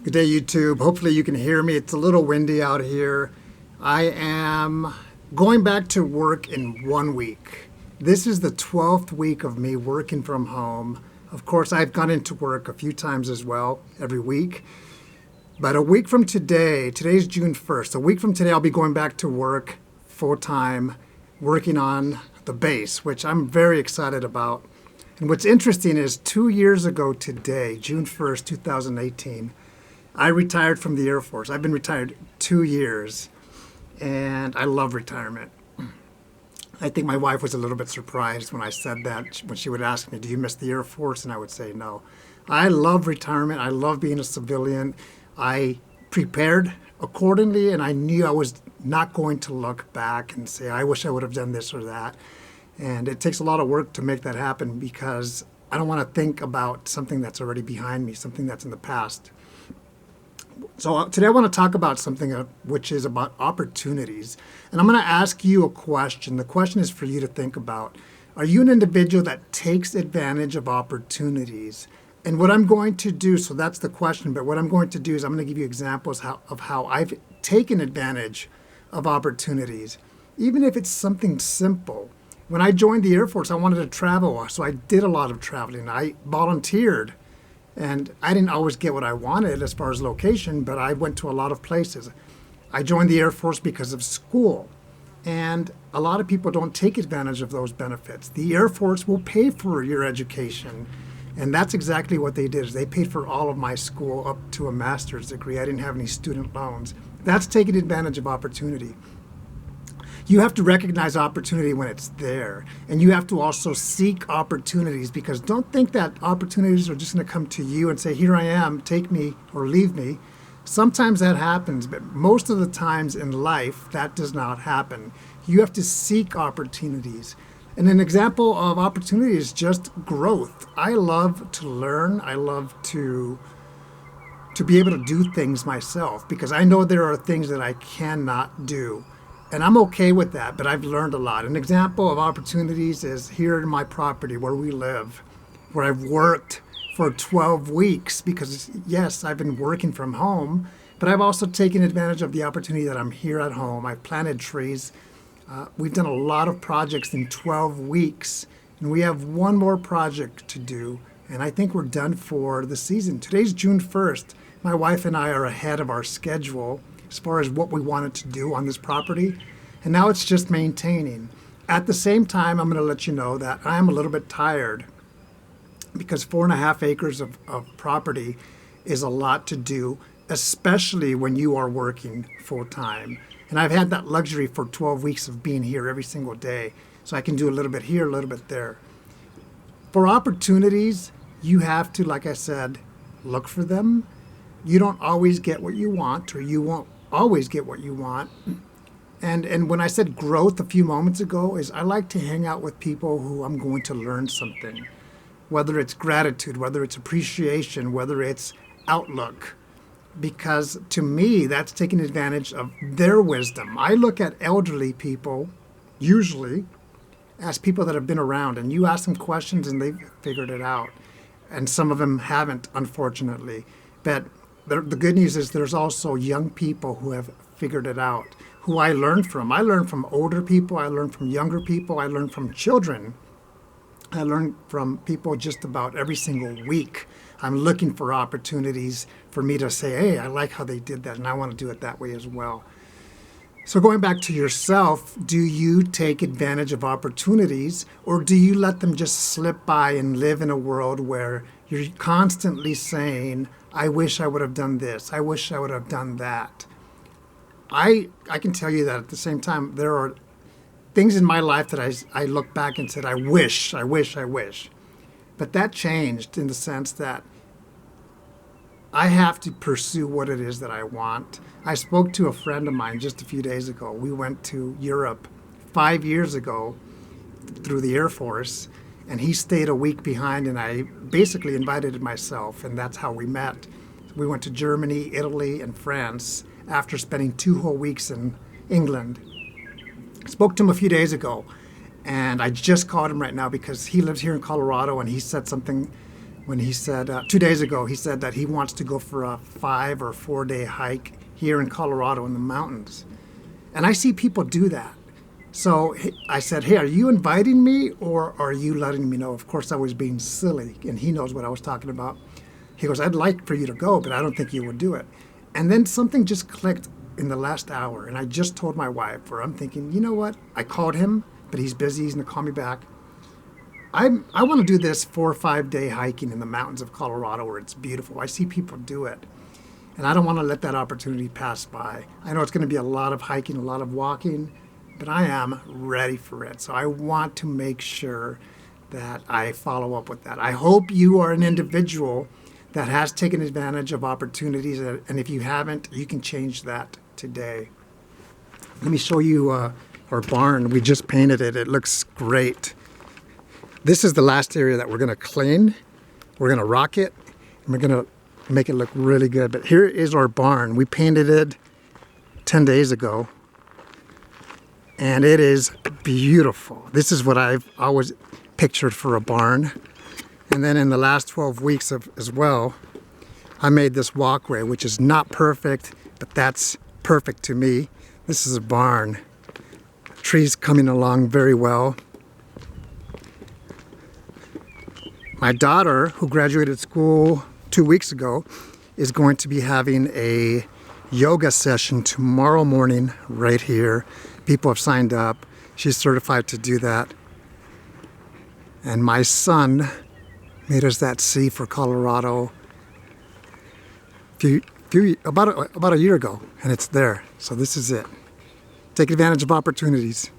Good day, YouTube. Hopefully, you can hear me. It's a little windy out here. I am going back to work in 1 week. This is the 12th week of me working from home. Of course, I've gone into work a few times as well every week. But a week from today, today's June 1st, a week from today, I'll be going back to work full time, working on the base, which I'm very excited about. And what's interesting is 2 years ago today, June 1st, 2018, I retired from the Air Force. I've been retired 2 years, and I love retirement. I think my wife was a little bit surprised when I said that, when she would ask me, "Do you miss the Air Force?" And I would say no. I love retirement. I love being a civilian. I prepared accordingly, and I knew I was not going to look back and say, "I wish I would have done this or that." And it takes a lot of work to make that happen because I don't want to think about something that's already behind me, something that's in the past. So today I want to talk about something which is about opportunities. And I'm going to ask you a question. The question is for you to think about. Are you an individual that takes advantage of opportunities? And what I'm going to do, so that's the question, but what I'm going to do is I'm going to give you examples of how I've taken advantage of opportunities, even if it's something simple. When I joined the Air Force, I wanted to travel, so I did a lot of traveling. I volunteered. And I didn't always get what I wanted as far as location, but I went to a lot of places. I joined the Air Force because of school. And a lot of people don't take advantage of those benefits. The Air Force will pay for your education. And that's exactly what they did. Is they paid for all of my school up to a master's degree. I didn't have any student loans. That's taking advantage of opportunity. You have to recognize opportunity when it's there. And you have to also seek opportunities, because don't think that opportunities are just going to come to you and say, "Here I am, take me or leave me." Sometimes that happens, but most of the times in life, that does not happen. You have to seek opportunities. And an example of opportunity is just growth. I love to learn. I love to be able to do things myself, because I know there are things that I cannot do. And I'm okay with that, but I've learned a lot. An example of opportunities is here in my property where we live, where I've worked for 12 weeks because, yes, I've been working from home, but I've also taken advantage of the opportunity that I'm here at home. I've planted trees. We've done a lot of projects in 12 weeks, and we have one more project to do, and I think we're done for the season. Today's June 1st. My wife and I are ahead of our schedule as far as what we wanted to do on this property. And now it's just maintaining. At the same time, I'm going to let you know that I'm a little bit tired because 4.5 acres of property is a lot to do, especially when you are working full time. And I've had that luxury for 12 weeks of being here every single day. So I can do a little bit here, a little bit there. For opportunities, you have to, like I said, look for them. You don't always get what you want, or you won't always get what you want. And when I said growth a few moments ago, is I like to hang out with people who I'm going to learn something, whether it's gratitude, whether it's appreciation, whether it's outlook, because to me, that's taking advantage of their wisdom. I look at elderly people, usually, as people that have been around, and you ask them questions and they've figured it out. And some of them haven't, unfortunately. But the good news is there's also young people who have figured it out, who I learned from. I learned from older people. I learned from younger people. I learned from children. I learned from people just about every single week. I'm looking for opportunities for me to say, "Hey, I like how they did that, and I want to do it that way as well." So going back to yourself, do you take advantage of opportunities, or do you let them just slip by and live in a world where you're constantly saying, "I wish I would have done this. I wish I would have done that"? I can tell you that at the same time, there are things in my life that I look back and said, "I wish, I wish, I wish." But that changed in the sense that I have to pursue what it is that I want. I spoke to a friend of mine just a few days ago. We went to Europe 5 years ago through the Air Force, and he stayed a week behind, and I basically invited him myself, and that's how we met. We went to Germany, Italy, and France after spending 2 whole weeks in England. I spoke to him a few days ago, and I just called him right now because he lives here in Colorado, and he said something when he said 2 days ago, he said that he wants to go for a 5 or 4 day hike here in Colorado in the mountains. And I see people do that. So I said, hey, are you inviting me or are you letting me know? Of course, I was being silly, and he knows what I was talking about. He goes, I'd like for you to go, but I don't think you would do it. And then something just clicked in the last hour, and I just told my wife, or I'm thinking, you know what? I called him, but he's busy. He's going to call me back. I want to do this 4 or 5 day hiking in the mountains of Colorado where it's beautiful. I see people do it, and I don't want to let that opportunity pass by. I know it's going to be a lot of hiking, a lot of walking, but I am ready for it. So I want to make sure that I follow up with that. I hope you are an individual that has taken advantage of opportunities, and if you haven't, you can change that today. Let me show you our barn. We just painted it. It looks great. This is the last area that we're going to clean. We're going to rock it, and we're going to make it look really good. But here is our barn. We painted it 10 days ago, and it is beautiful. This is what I've always pictured for a barn. And then in the last 12 weeks as well, I made this walkway, which is not perfect, but that's perfect to me. This is a barn. Trees coming along very well. My daughter, who graduated school 2 weeks ago, is going to be having a yoga session tomorrow morning right here. People have signed up. She's certified to do that. And my son made us that C for Colorado about a year ago, and it's there. So this is it. Take advantage of opportunities.